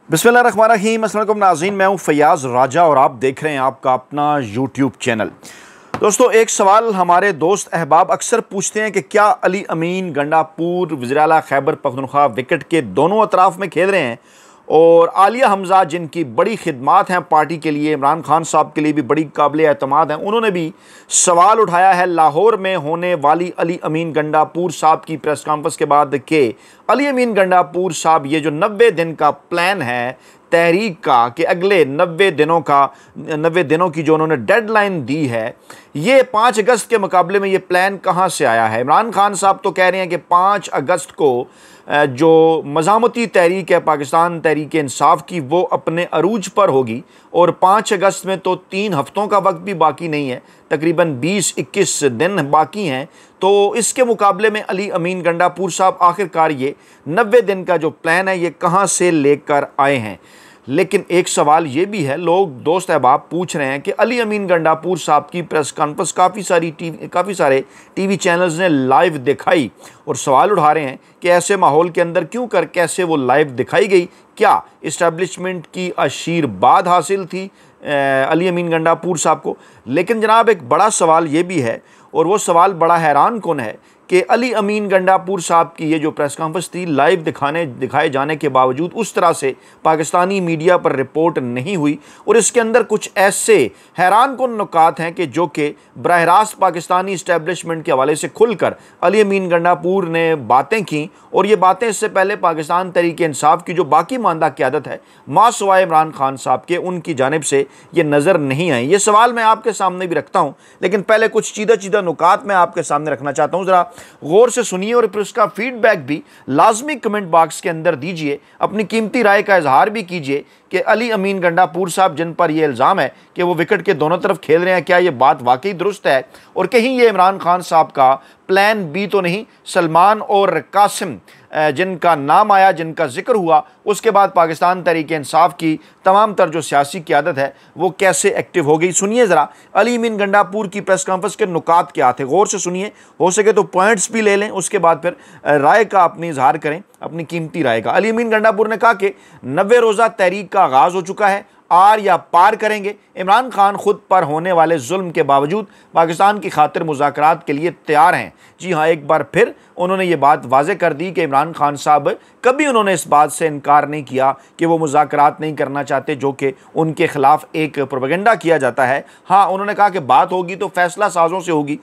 बिस्मिल्लाहिर्रहमानिर्रहीम। अस्सलाम वालेकुम नाज़रीन, मैं हूं फैयाज़ राजा और आप देख रहे हैं आपका अपना यूट्यूब चैनल। दोस्तों, एक सवाल हमारे दोस्त अहबाब अक्सर पूछते हैं कि क्या अली अमीन गंडापुर वज़ीर-ए-आला खैबर पख्तूनख्वा विकेट के दोनों अतराफ़ में खेल रहे हैं और आलिया हमज़ा जिनकी बड़ी खिदमात हैं पार्टी के लिए, इमरान खान साहब के लिए भी बड़ी काबिल एतमाद हैं, उन्होंने भी सवाल उठाया है लाहौर में होने वाली अली अमीन गंडापुर साहब की प्रेस कॉन्फ्रेंस के बाद कि अली अमीन गंडापुर साहब ये जो 90 दिन का प्लान है तहरीक का, कि अगले 90 दिनों की जो उन्होंने डेडलाइन दी है, ये 5 अगस्त के मुकाबले में ये प्लान कहाँ से आया है। इमरान खान साहब तो कह रहे हैं कि 5 अगस्त को जो मज़ामती तहरीक है पाकिस्तान तहरीक इंसाफ की, वो अपने अरूज पर होगी और 5 अगस्त में तो 3 हफ्तों का वक्त भी बाकी नहीं है, तकरीबन 20-21 दिन बाकी हैं। तो इसके मुकाबले में अली अमीन गंडापुर साहब आखिरकार ये 90 दिन का जो प्लान है ये कहाँ से लेकर आए हैं। लेकिन एक सवाल ये भी है, लोग दोस्त अहबाब पूछ रहे हैं कि अली अमीन गंडापुर साहब की प्रेस कॉन्फ्रेंस काफ़ी सारे टीवी चैनल्स ने लाइव दिखाई और सवाल उठा रहे हैं कि ऐसे माहौल के अंदर क्यों कर कैसे वो लाइव दिखाई गई, क्या इस्टेब्लिशमेंट की आशीर्वाद हासिल थी अली अमीन गंडापुर साहब को। लेकिन जनाब, एक बड़ा सवाल ये भी है और वो सवाल बड़ा हैरान कुन है कि अली अमीन गंडापुर साहब की ये जो प्रेस कॉन्फ्रेंस थी लाइव दिखाए जाने के बावजूद उस तरह से पाकिस्तानी मीडिया पर रिपोर्ट नहीं हुई और इसके अंदर कुछ ऐसे हैरान कुन नुकात हैं कि जो कि बराह रास्त पाकिस्तानी इस्टेब्लिशमेंट के हवाले से खुलकर अली अमीन गंडापुर ने बातें की और ये बातें इससे पहले पाकिस्तान तहरीक इंसाफ की जो बाकी मानदा क़यादत है मासिवाए इमरान खान साहब के, उनकी जानिब से ये नज़र नहीं आई। ये सवाल मैं आपके सामने भी रखता हूँ, लेकिन पहले कुछ चीदा नुकात मैं आपके सामने रखना चाहता हूँ, ज़रा गौर से सुनिए और फिर उसका फीडबैक भी लाजमी कमेंट बॉक्स के अंदर दीजिए, अपनी कीमती राय का इजहार भी कीजिए कि अली अमीन गंडापुर साहब जिन पर यह इल्ज़ाम है कि वो विकेट के दोनों तरफ खेल रहे हैं, क्या ये बात वाकई दुरुस्त है और कहीं ये इमरान खान साहब का प्लान बी तो नहीं। सलमान और कासिम जिनका नाम आया, जिनका जिक्र हुआ, उसके बाद पाकिस्तान तहरीक इंसाफ की तमाम तर जो सियासी क़यादत है वो कैसे एक्टिव हो गई। सुनिए ज़रा अली अमीन गंडापुर की प्रेस कॉन्फ्रेंस के नुकात क्या थे, गौर से सुनिए, हो सके तो पॉइंट्स भी ले लें, उसके बाद फिर राय का अपनी इजहार करें, अपनी कीमती राय का। अली अमीन गंडापुर ने कहा कि 90 रोज़ा तहरीक का आगाज़ हो चुका है, आर या पार करेंगे। इमरान खान खुद पर होने वाले जुल्म के बावजूद पाकिस्तान की खातिर मुज़ाकरात के लिए तैयार हैं। जी हाँ, एक बार फिर उन्होंने ये बात वाज़े कर दी कि इमरान खान साहब कभी उन्होंने इस बात से इनकार नहीं किया कि वो मुज़ाकरात नहीं करना चाहते, जो कि उनके ख़िलाफ़ एक प्रोपेगेंडा किया जाता है। हाँ, उन्होंने कहा कि बात होगी तो फ़ैसला साज़ों से होगी।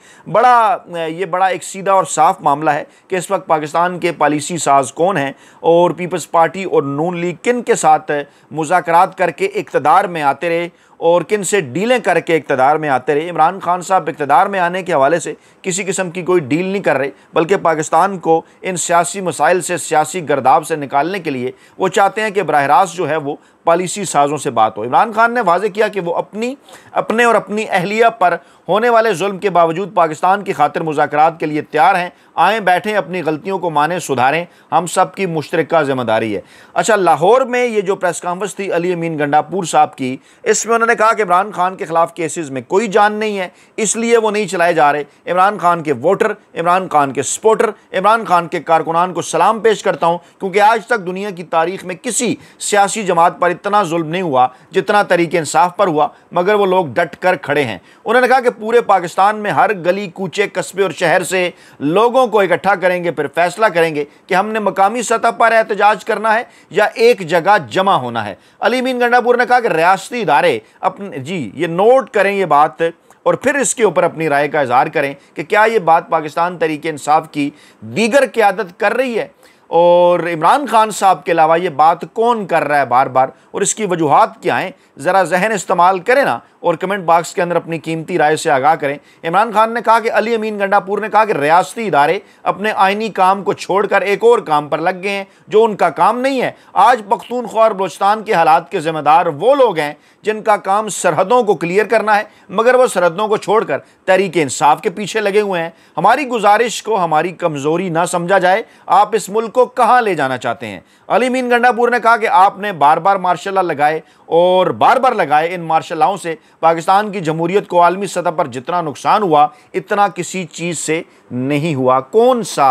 ये बड़ा एक सीधा और साफ़ मामला है कि इस वक्त पाकिस्तान के पॉलिसी साज कौन हैं और पीपल्स पार्टी और नून लीग किन के साथ मुज़ाकरात करके इक़्तिदार में आते रहे और किन से डीलें करके इक़्तिदार में आते रहे। इमरान खान साहब इक़्तिदार में आने के हवाले से किसी किस्म की कोई डील नहीं कर रहे, बल्कि पाकिस्तान को इन सियासी मसाइल से, सियासी गर्दाव से निकालने के लिए वो चाहते हैं कि बराह रास्त जो है वो पॉलिसी साजों से बात हो। इमरान खान ने वाज़े किया कि वो अपने और अपनी अहलिया पर होने वाले जुल्म के बावजूद पाकिस्तान की खातिर मुज़ाकरात के लिए तैयार हैं। आएँ, बैठें, अपनी गलतियों को मानें, सुधारें, हम सब की मुश्तरका ज़िम्मेदारी है। अच्छा, लाहौर में ये जो प्रेस कॉन्फ्रेंस थी अली अमीन गंडापुर साहब की, इसमें उन्होंने कहा कि इमरान खान के ख़िलाफ़ केसेस में कोई जान नहीं है, इसलिए वो नहीं चलाए जा रहे। इमरान खान के वोटर, इमरान खान के सपोर्टर, इमरान खान के कारकुनान को सलाम पेश करता हूँ, क्योंकि आज तक दुनिया की तारीख़ में किसी सियासी जमात पर इतना जुल्म नहीं हुआ जितना तहरीक इंसाफ पर हुआ, मगर वो लोग डट कर खड़े हैं। उन्होंने कहा कि पूरे पाकिस्तान में हर गली कूचे, कस्बे और शहर से लोगों को इकट्ठा करेंगे, फिर फैसला करेंगे कि हमने मकामी सतह पर एहतजाज करना है या एक जगह जमा होना है। अली अमीन गंडापुर ने कहा कि रियासती इदारे अपने, जी ये नोट करें ये बात और फिर इसके ऊपर अपनी राय का इजहार करें कि क्या ये बात पाकिस्तान तहरीक इंसाफ की दीगर क़यादत कर रही है और इमरान खान साहब के अलावा ये बात कौन कर रहा है बार बार और इसकी वजूहात क्या हैं। ज़रा जहन इस्तेमाल करें ना और कमेंट बॉक्स के अंदर अपनी कीमती राय से आगाह करें। इमरान खान ने कहा कि अली अमीन गंडापुर ने कहा कि रियासती इदारे अपने आइनी काम को छोड़कर एक और काम पर लग गए हैं जो उनका काम नहीं है। आज पख्तूनख्वा और बलूचिस्तान के हालात के ज़िम्मेदार वो लोग हैं जिनका काम सरहदों को क्लियर करना है, मगर वो सरहदों को छोड़कर तहरीक इंसाफ के पीछे लगे हुए हैं। हमारी गुजारिश को हमारी कमज़ोरी ना समझा जाए, आप इस मुल्क को कहाँ ले जाना चाहते हैं। अली अमीन गंडापुर ने कहा कि आपने बार बार मार्शल लॉ लगाए और बार बार लगाए, इन मार्शल लॉ से पाकिस्तान की जमहूरियत को आलमी सतह पर जितना नुकसान हुआ इतना किसी चीज़ से नहीं हुआ। कौन सा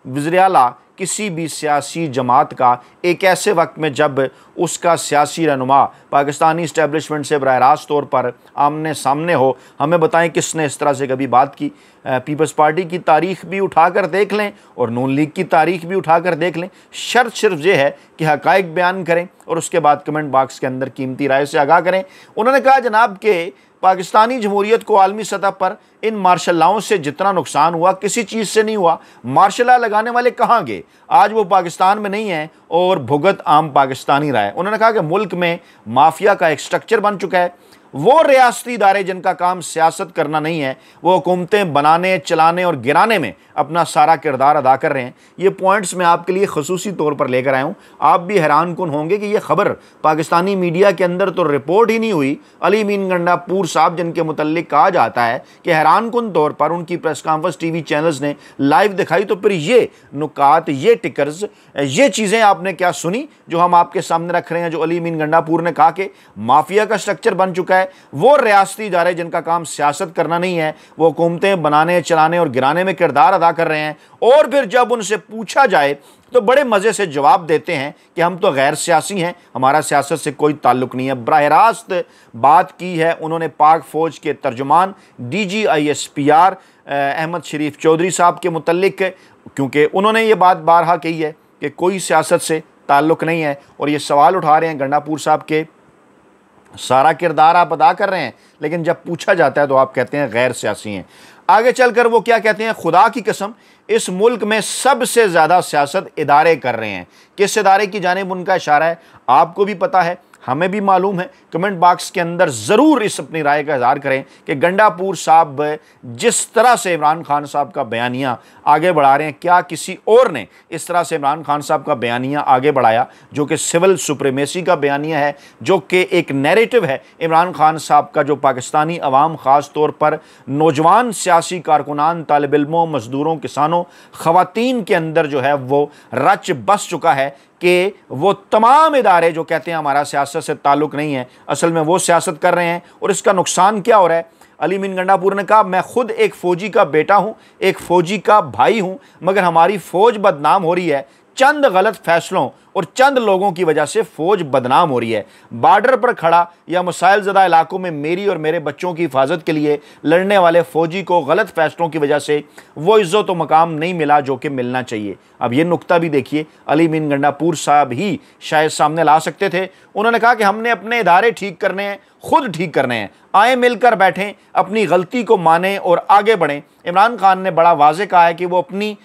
वज़ीर-ए-आला किसी भी सियासी जमात का एक ऐसे वक्त में जब उसका सियासी रहनुमा पाकिस्तानी इस्टेब्लिशमेंट से बराह रास्त तौर पर आमने सामने हो। हमें बताएं किसने इस तरह से कभी बात की। पीपल्स पार्टी की तारीख भी उठाकर देख लें और नून लीग की तारीख भी उठाकर देख लें। शर्त सिर्फ ये है कि हक़ाइक़ बयान करें और उसके बाद कमेंट बॉक्स के अंदर कीमती राय से आगाह करें। उन्होंने कहा जनाब के पाकिस्तानी जमहूरियत को आलमी सतह पर इन मार्शल लॉ से जितना नुकसान हुआ किसी चीज़ से नहीं हुआ। मार्शल लॉ लगाने वाले कहाँ गए? आज वो पाकिस्तान में नहीं है और भुगत आम पाकिस्तानी रहा है। उन्होंने कहा कि मुल्क में माफिया का एक स्ट्रक्चर बन चुका है। वो रियासती इदारे जिनका काम सियासत करना नहीं है, वो हुकूमतें बनाने, चलाने और गिराने में अपना सारा किरदार अदा कर रहे हैं। ये पॉइंट्स मैं आपके लिए खसूसी तौर पर लेकर आया हूँ। आप भी हैरान कुन होंगे कि ये खबर पाकिस्तानी मीडिया के अंदर तो रिपोर्ट ही नहीं हुई। अली अमीन गंडापुर साहब जिनके मुतल्लिक कहा जाता है कि हैरान कुन तौर पर उनकी प्रेस कॉन्फ्रेंस टीवी चैनल्स ने लाइव दिखाई, तो फिर ये नुकात, ये टिकर्स, ये चीज़ें आपने क्या सुनी जो हम आपके सामने रख रहे हैं? जो अली अमीन गंडापुर ने कहा कि माफिया का स्ट्रक्चर बन चुका है, वो रियासती इदारे जिनका काम सियासत करना नहीं है, वो हुकूमतें बनाने, चलाने और गिराने में किरदार अदा कर रहे हैं। और फिर जब उनसे पूछा जाए तो बड़े मज़े से जवाब देते हैं कि हम तो गैर सियासी हैं, हमारा सियासत से कोई ताल्लुक नहीं है। बराह रास्त बात की है उन्होंने पाक फ़ौज के तर्जुमान DGISPR अहमद शरीफ चौधरी साहब के मुतल्लिक, क्योंकि उन्होंने ये बात बारहा कही है कि कोई सियासत से ताल्लुक नहीं है। और ये सवाल उठा रहे हैं गंडापुर साहब के, सारा किरदार आप अदा कर रहे हैं, लेकिन जब पूछा जाता है तो आप कहते हैं गैर सियासी हैं। आगे चलकर वो क्या कहते हैं? खुदा की कसम इस मुल्क में सबसे ज़्यादा सियासत इदारे कर रहे हैं। किस इदारे की जानिब उनका इशारा है आपको भी पता है, हमें भी मालूम है। कमेंट बॉक्स के अंदर ज़रूर इस अपनी राय का इज़हार करें कि गंडापुर साहब जिस तरह से इमरान खान साहब का बयानिया आगे बढ़ा रहे हैं, क्या किसी और ने इस तरह से इमरान खान साहब का बयानिया आगे बढ़ाया, जो कि सिविल सुप्रीमेसी का बयानिया है, जो कि एक नैरेटिव है इमरान खान साहब का, जो पाकिस्तानी अवाम ख़ास तौर पर नौजवान सियासी कारकुनान, तालिब इल्मों, मज़दूरों, किसानों, ख़वातीन के अंदर जो है वो रच बस चुका है कि वो तमाम इदारे जो कहते हैं हमारा सियासत से ताल्लुक़ नहीं है, असल में वो सियासत कर रहे हैं। और इसका नुकसान क्या हो रहा है? अली अमीन गंडापुर ने कहा मैं खुद एक फ़ौजी का बेटा हूँ, एक फ़ौजी का भाई हूँ, मगर हमारी फ़ौज बदनाम हो रही है। चंद गलत फैसलों और चंद लोगों की वजह से फ़ौज बदनाम हो रही है। बॉर्डर पर खड़ा या मसाइल ज़दा इलाकों में मेरी और मेरे बच्चों की हिफाजत के लिए लड़ने वाले फ़ौजी को गलत फ़ैसलों की वजह से वो इज़्ज़त व मकाम नहीं मिला जो कि मिलना चाहिए। अब ये नुक्ता भी देखिए, अली अमीन गंडापुर साहब ही शायद सामने ला सकते थे। उन्होंने कहा कि हमने अपने इदारे ठीक करने हैं, खुद ठीक करने हैं, आए मिलकर बैठें, अपनी गलती को मानें और आगे बढ़ें। इमरान खान ने बड़ा वाज़े कहा है कि वो अपने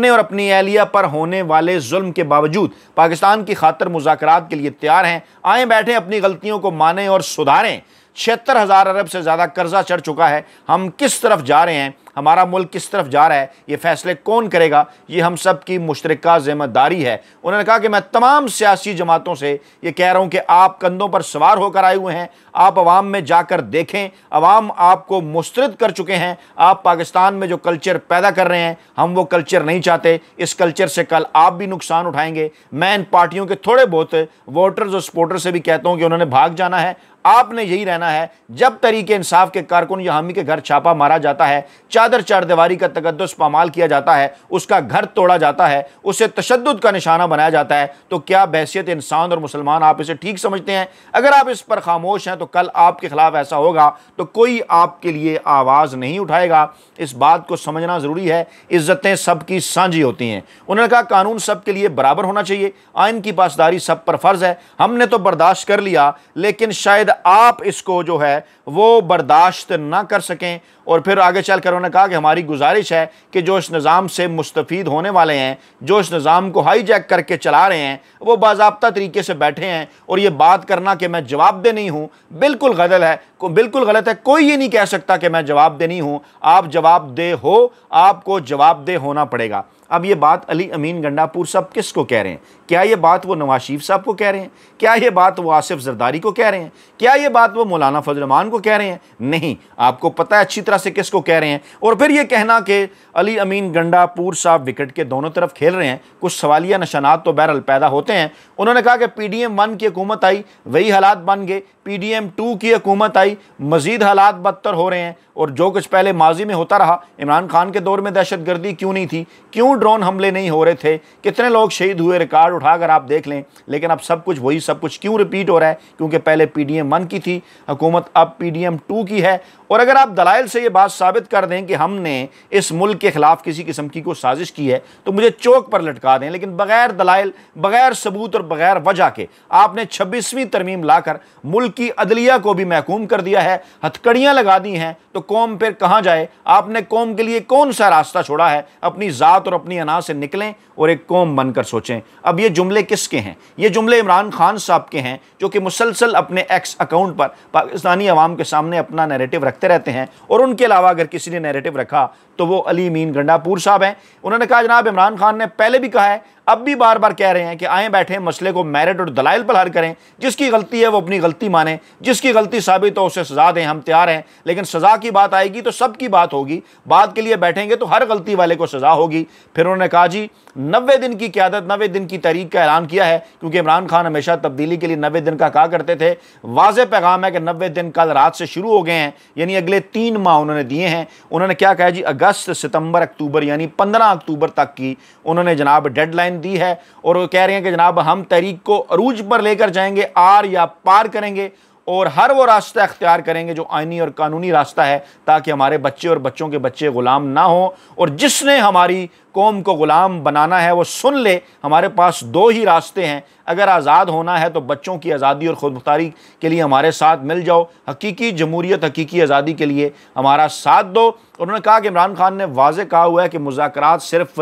और अपनी एहलिया पर होने वाले जुल्म के बावजूद पाकिस्तान की खातिर मुज़ाकरात के लिए तैयार हैं। आए बैठें, अपनी गलतियों को मानें और सुधारें। 76,000 अरब से ज़्यादा कर्जा चढ़ चुका है। हम किस तरफ जा रहे हैं, हमारा मुल्क किस तरफ जा रहा है, ये फैसले कौन करेगा? ये हम सब की मुश्तरका ज़िम्मेदारी है। उन्होंने कहा कि मैं तमाम सियासी जमातों से ये कह रहा हूँ कि आप कंधों पर सवार होकर आए हुए हैं, आप अवाम में जाकर देखें, अवाम आपको मुस्तरद कर चुके हैं। आप पाकिस्तान में जो कल्चर पैदा कर रहे हैं, हम वो कल्चर नहीं चाहते। इस कल्चर से कल आप भी नुकसान उठाएंगे। मैं इन पार्टियों के थोड़े बहुत वोटर्स और सपोर्टर से भी कहता हूँ कि उन्होंने भाग जाना है, आपने यही रहना है। जब तरीके इंसाफ के कारकुन या हामी के घर छापा मारा जाता है, चादर चारदीवारी का तकद्दुस पामाल किया जाता है, उसका घर तोड़ा जाता है, उसे तशद्दुद का निशाना बनाया जाता है, तो क्या बहैसियत इंसान और मुसलमान आप इसे ठीक समझते हैं? अगर आप इस पर खामोश हैं तो कल आपके खिलाफ ऐसा होगा तो कोई आपके लिए आवाज़ नहीं उठाएगा। इस बात को समझना ज़रूरी है। इज़्ज़तें सबकी साझी होती हैं। उन्होंने कहा कानून सबके लिए बराबर होना चाहिए, आइन की पासदारी सब पर फ़र्ज़ है। हमने तो बर्दाश्त कर लिया, लेकिन शायद आप इसको जो है वो बर्दाश्त ना कर सकें। और फिर आगे चलकर उन्होंने कहा कि हमारी गुजारिश है कि जो इस निज़ाम से मुस्तफ़ीद होने वाले हैं, जो इस निज़ाम को हाईजैक करके चला रहे हैं, वो बाज़ाब्ता तरीके से बैठे हैं। और ये बात करना कि मैं जवाबदेह नहीं हूँ, बिल्कुल गलत है। कोई ये नहीं कह सकता कि मैं जवाबदेह नहीं हूँ। आप जवाबदेह हो, आपको जवाबदेह होना पड़ेगा। अब ये बात अली अमीन गंडापुर साहब किसको कह रहे हैं? क्या ये बात वो नवाज शरीफ साहब को कह रहे हैं? क्या ये बात वो आसिफ जरदारी को कह रहे हैं? क्या ये बात वो मौलाना फजल रहमान को कह रहे हैं? नहीं, आपको पता है अच्छी तरह से किसको कह रहे हैं। और फिर ये कहना कि अली अमीन गंडापुर साहब विकेट के दोनों तरफ खेल रहे हैं, कुछ सवालिया निशानात तो बहरहाल पैदा होते हैं। उन्होंने कहा कि PDM 1 की हुकूमत आई, वही हालात बन गए, PDM 2 की हुकूमत आई, मजीद हालात बदतर हो रहे हैं। और जो कुछ पहले माजी में होता रहा, इमरान खान के दौर में दहशतगर्दी क्यों नहीं थी, क्यों ड्रोन हमले नहीं हो रहे थे, कितने लोग शहीद हुए, रिकॉर्ड उठाकर आप देख लें। लेकिन अब सब कुछ वही सब कुछ क्यों रिपीट हो रहा है? क्योंकि पहले PDM 1 की थी हुकूमत, अब PDM 2 की है। और अगर आप दलाइल से ये बात साबित कर दें कि हमने इस मुल्क के खिलाफ किसी किस्म की कोई साजिश की है, तो मुझे चौक पर लटका दें। लेकिन बगैर दलाइल, बगैर सबूत और बगैर वजह के आपने 26वीं तरमीम लाकर मुल्क की अदलिया को भी महकूम कर दिया है, हथकड़ियां लगा दी हैं। तो कौम फिर कहां जाए? आपने कौम के लिए कौन सा रास्ता छोड़ा है? अपनी ज़ात और अपनी अना से निकलें और एक कौम बनकर सोचें। अब ये जुमले किसके हैं? ये जुमले इमरान खान साहब के हैं, जो कि मुसलसल अपने एक्स अकाउंट पर पाकिस्तानी अवाम के सामने अपना नैरेटिव रखते रहते हैं। और उनके अलावा अगर किसी ने नैरेटिव रखा तो वो अली अमीन गंडापुर साहब हैं। उन्होंने कहा, जनाब इमरान खान ने पहले भी कहा है, अब भी बार बार कह रहे हैं कि आए बैठे मसले को मेरिट और दलाइल पर हल करें। जिसकी गलती है वो अपनी गलती माने, जिसकी गलती साबित हो उसे सजा दें, हम तैयार हैं। लेकिन सजा की बात आएगी तो सबकी बात होगी, बात के लिए बैठेंगे तो हर गलती वाले को सजा होगी। फिर उन्होंने कहा, जी 90 दिन की क़यादत, 90 दिन की तहरीक का ऐलान किया है, क्योंकि इमरान खान हमेशा तब्दीली के लिए 90 दिन का कहा करते थे। वाज़ेह पैगाम है कि 90 दिन कल रात से शुरू हो गए हैं, यानी अगले 3 माह उन्होंने दिए हैं। उन्होंने क्या कहा जी, अगस्त, सितंबर, अक्टूबर, यानी 15 अक्टूबर तक की उन्होंने जनाब डेडलाइन दी है। और वो कह रहे हैं कि जनाब हम तहरीक को अरूज पर लेकर जाएंगे, आर या पार करेंगे और हर वो रास्ता अख्तियार करेंगे जो आइनी और कानूनी रास्ता है, ताकि हमारे बच्चे और बच्चों के बच्चे गुलाम ना हो। और जिसने हमारी कौम को गुलाम बनाना है वो सुन ले, हमारे पास 2 ही रास्ते हैं। अगर आज़ाद होना है तो बच्चों की आज़ादी और खुदमुख्तारी के लिए हमारे साथ मिल जाओ, हकीकी जमहूरियत, हकीकी आज़ादी के लिए हमारा साथ दो। उन्होंने कहा कि इमरान खान ने वाज़ेह कहा हुआ है कि मुज़ाकरात सिर्फ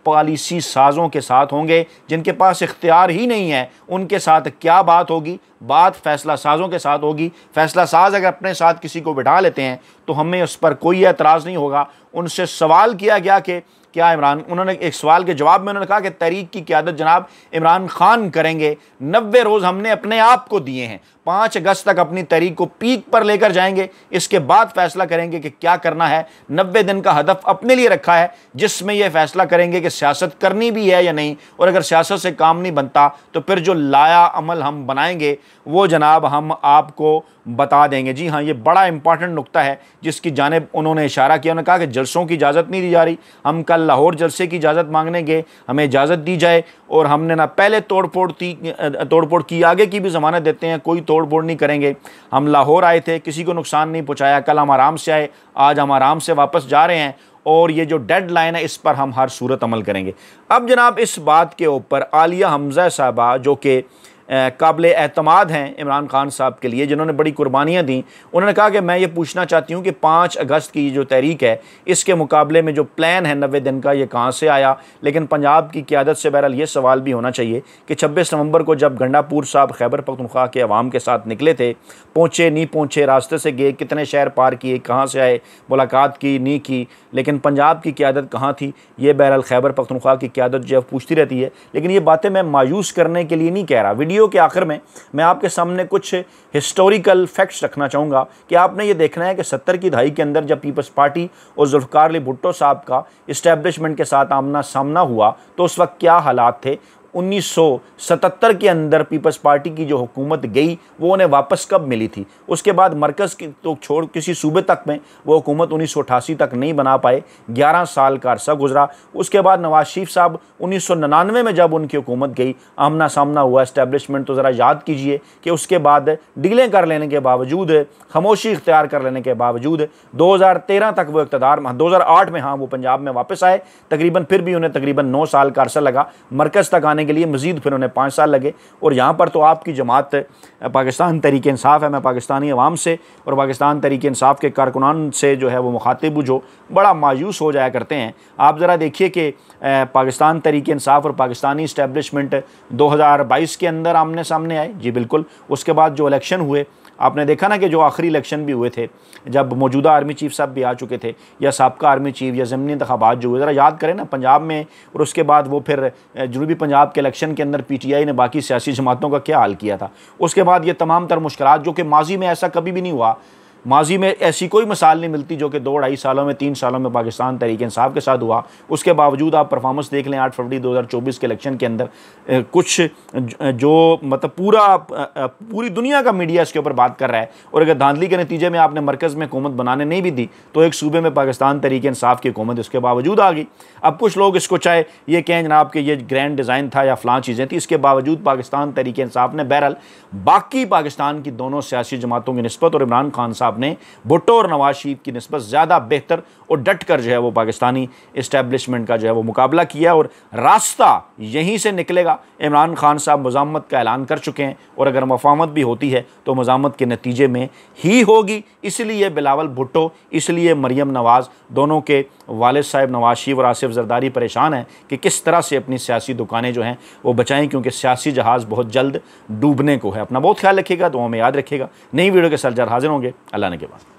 पॉलिसी साज़ों के साथ होंगे, जिनके पास इख्तियार ही नहीं है उनके साथ क्या बात होगी? बात फैसला साज़ों के साथ होगी। फैसला साज अगर अपने साथ किसी को बिठा लेते हैं तो हमें उस पर कोई एतराज़ नहीं होगा। उनसे सवाल किया गया कि क्या इमरान, उन्होंने एक सवाल के जवाब में उन्होंने कहा कि तहरीक की क़यादत जनाब इमरान खान करेंगे। 90 रोज़ हमने अपने आप को दिए हैं, 5 अगस्त तक अपनी तहरीक को पीक पर लेकर जाएंगे, इसके बाद फैसला करेंगे कि क्या करना है। 90 दिन का हदफ अपने लिए रखा है, जिसमें यह फैसला करेंगे कि सियासत करनी भी है या नहीं। और अगर सियासत से काम नहीं बनता तो फिर जो लाया अमल हम बनाएंगे वो जनाब हम आपको बता देंगे। जी हाँ, ये बड़ा इंपॉर्टेंट नुक्ता है जिसकी जानिब उन्होंने इशारा किया। उन्होंने कहा कि जलसों की इजाज़त नहीं दी जा रही, हम कल लाहौर जलसे की इजाज़त मांगने गए, हमें इजाज़त दी जाए। और हमने ना पहले तोड़फोड़ की, आगे की भी ज़मानत देते हैं, कोई तोड़फोड़ नहीं करेंगे। हम लाहौर आए थे, किसी को नुकसान नहीं पहुँचाया, कल हम आराम से आए, आज हम आराम से वापस जा रहे हैं। और ये जो डेडलाइन है इस पर हम हर सूरत अमल करेंगे। अब जनाब इस बात के ऊपर आलिया हमज़ा साहबा, जो कि काबिल एतमाद हैं इमरान खान साहब के लिए, जिन्होंने बड़ी कुर्बानियाँ दी, उन्होंने कहा कि मैं ये पूछना चाहती हूँ कि 5 अगस्त की जो तहरीक है इसके मुकाबले में जो प्लान है 90 दिन का, ये कहाँ से आया। लेकिन पंजाब की क़यादत से बहरहाल ये सवाल भी होना चाहिए कि 26 नवंबर को जब गंडापुर साहब खैबर पख्तूनख्वा के अवाम के साथ निकले थे, पहुँचे नहीं पहुँचे, रास्ते से गए, कितने शहर पार किए, कहाँ से आए, मुलाकात की नहीं की, लेकिन पंजाब की क़यादत कहाँ थी? ये बहरहाल खैबर पख्तूनख्वा की क़यादत जो पूछती रहती है। लेकिन ये बातें मैं मायूस करने के लिए नहीं कह रहा। वीडियो के आखिर में मैं आपके सामने कुछ हिस्टोरिकल फैक्ट्स रखना चाहूँगा कि आपने ये देखना है कि 70 की दहाई के अंदर जब पीपल्स पार्टी और जुल्फ़िकार अली भुट्टो साहब का इस्टेब्लिशमेंट के साथ आमना सामना हुआ तो उस वक्त क्या हालात थे। 1977 के अंदर पीपल्स पार्टी की जो हुकूमत गई वो उन्हें वापस कब मिली थी? उसके बाद मरकज़ की तो छोड़ किसी सूबे तक में वो हुकूमत 1988 तक नहीं बना पाए, 11 साल का अरसा गुजरा। उसके बाद नवाज शरीफ साहब 1999 में जब उनकी हुकूमत गई, आमना सामना हुआ इस्टेब्लिशमेंट, तो ज़रा याद कीजिए कि उसके बाद डीलें कर लेने के बावजूद, खामोशी इख्तियार कर लेने के बावजूद 2013 तक वो इक़्तिदार, 2008 में हाँ वो पंजाब में वापस आए, तकरीबन फिर भी उन्हें तकरीबन 9 साल का अरसा लगा मरकज़ तक आने के लिए, मज़ीद फिर उन्हें 5 साल लगे। और यहाँ पर तो आपकी जमात पाकिस्तान तहरीक इंसाफ है। मैं पाकिस्तानी अवाम से और पाकिस्तान तहरीक इंसाफ के कारकुनान से जो है वो मुखातिब जो बड़ा मायूस हो जाया करते हैं। आप ज़रा देखिए कि पाकिस्तान तहरीक इंसाफ और पाकिस्तानी इस्टेब्लिशमेंट 2022 के अंदर आमने सामने आए। जी बिल्कुल। उसके बाद जो इलेक्शन हुए, आपने देखा ना कि जो आखिरी इलेक्शन भी हुए थे, जब मौजूदा आर्मी चीफ साहब भी आ चुके थे या साबका आर्मी चीफ या ज़मीनी इंतखाबात जो हुए, ज़रा याद करें ना पंजाब में। और उसके बाद वो फिर जनूबी पंजाब के इलेक्शन के अंदर PTI ने बाकी सियासी जमातों का क्या हाल किया था। उसके बाद ये तमाम तर मुश्किलात, जो कि माजी में ऐसा कभी भी नहीं हुआ माजी में ऐसी कोई मिसाल नहीं मिलती जो कि 2-2.5 सालों में 3 सालों में पाकिस्तान तहरीक इंसाफ के साथ हुआ। उसके बावजूद आप परफॉर्मेंस देख लें 8 फरवरी 2024 के इलेक्शन के अंदर कुछ जो मतलब पूरी दुनिया का मीडिया इसके ऊपर बात कर रहा है, और अगर धांधली के नतीजे में आपने मरकज़ में हुकूमत बनाने नहीं भी दी तो एक सूबे में पाकिस्तान तहरीक इंसाफ की हुकूमत इसके बावजूद आ गई। अब कुछ लोग इसको चाहे ये कहें जनाब कि ये ग्रैंड डिज़ाइन था या फ़लाँ चीज़ें थी, इसके बावजूद पाकिस्तान तहरीक इंसाफ ने बहरहाल बाकी पाकिस्तान की दोनों सियासी जमातों की निस्बत और इमरान खान साहब ने भुट्टो और नवाज शरीफ की निस्बत ज़्यादा बेहतर और डट कर जो है वो पाकिस्तानी इस्टेब्लिशमेंट का जो है वो मुकाबला किया, और रास्ता यहीं से निकलेगा। इमरान खान साहब मज़ामत का ऐलान कर चुके हैं, और अगर मफाहमत भी होती है तो मज़ामत के नतीजे में ही होगी। इसलिए बिलावल भुट्टो, इसलिए मरियम नवाज़, दोनों के वालिद साहब नवाज शरीफ और आसिफ जरदारी परेशान हैं कि किस तरह से अपनी सियासी दुकानें जो हैं वो बचाएं, क्योंकि सियासी जहाज़ बहुत जल्द डूबने को है। अपना बहुत ख्याल रखिएगा, दुआओं में याद रखिएगा। नई वीडियो के साथ जल्द हाजिर होंगे। अल्लाह ने के बाद।